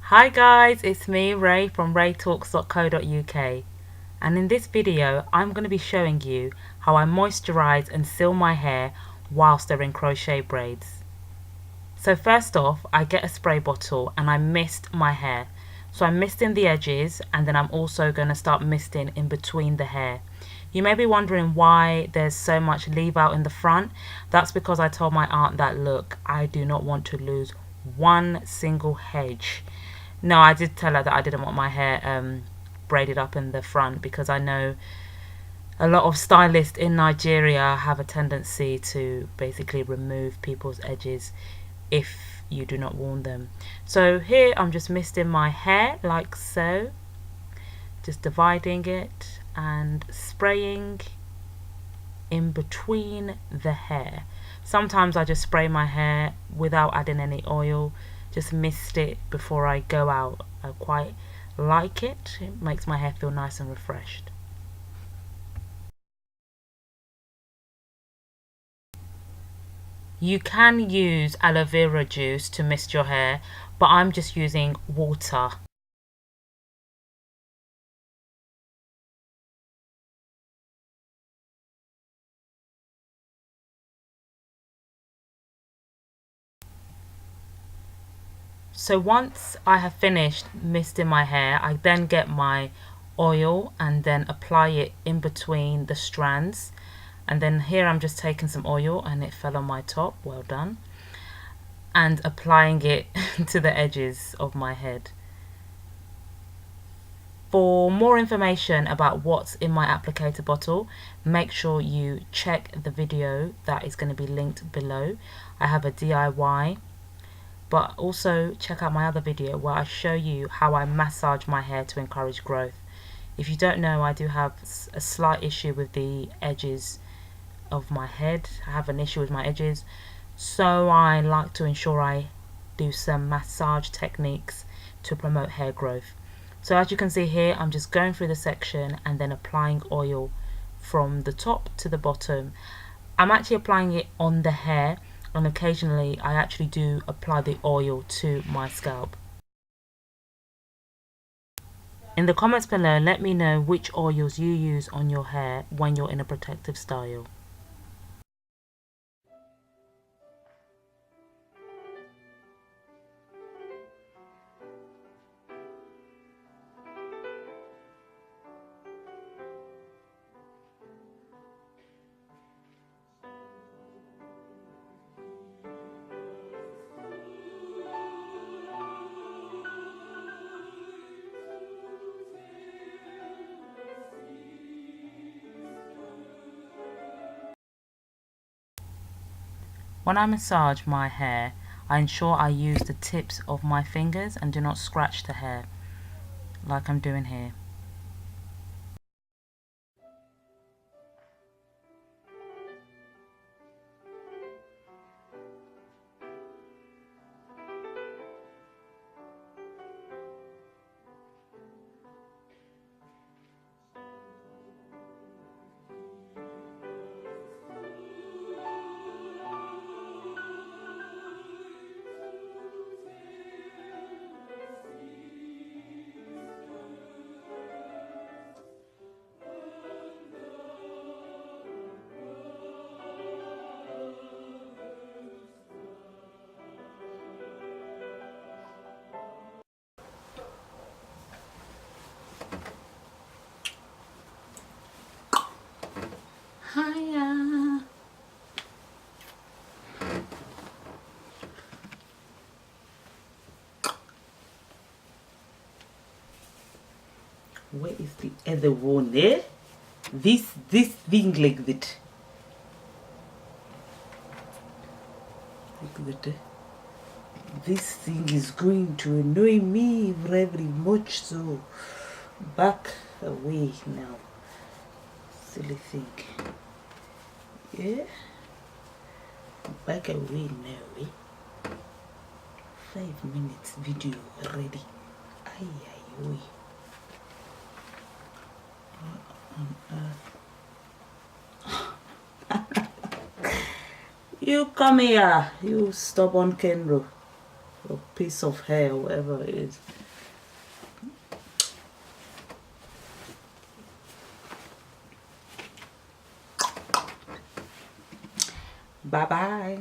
Hi guys, it's me Ray from raytalks.co.uk, and in this video I'm going to be showing you how I moisturize and seal my hair whilst they're in crochet braids. So first off, I get a spray bottle and I mist my hair. So I'm misting the edges, and then I'm also going to start misting in between the hair. You may be wondering why there's so much leave out in the front. That's because I told my aunt that, look, I do not want to lose one single hedge. No, I did tell her that I didn't want my hair braided up in the front, because I know a lot of stylists in Nigeria have a tendency to basically remove people's edges if you do not warn them. So here I'm just misting my hair like so, just dividing it and spraying in between the hair. Sometimes I just spray my hair without adding any oil, just mist it before I go out. I quite like it. It makes my hair feel nice and refreshed. You can use aloe vera juice to mist your hair, but I'm just using water. So once I have finished misting my hair, I then get my oil and then apply it in between the strands. And then here I'm just taking some oil, and it fell on my top, well done, and applying it to the edges of my head. For more information about what's in my applicator bottle, make sure you check the video that is going to be linked below. I have a DIY, but also check out my other video where I show you how I massage my hair to encourage growth. If you don't know, I do have a slight issue with the edges of my head. I have an issue with my edges, so I like to ensure I do some massage techniques to promote hair growth. So as you can see here, I'm just going through the section and then applying oil from the top to the bottom. I'm actually applying it on the hair, and occasionally I actually do apply the oil to my scalp. In the comments below, let me know which oils you use on your hair when you're in a protective style. When I massage my hair, I ensure I use the tips of my fingers and do not scratch the hair like I'm doing here. Hiya. Where is the other one there? This thing like that. Like that. This thing is going to annoy me very much, so back away now. Silly thing. Yeah? Back away now, eh? 5 minutes video already. Ay, ay, oi. What on earth? You come here, you stubborn Kenro. or piece of hair, whatever it is. Bye bye.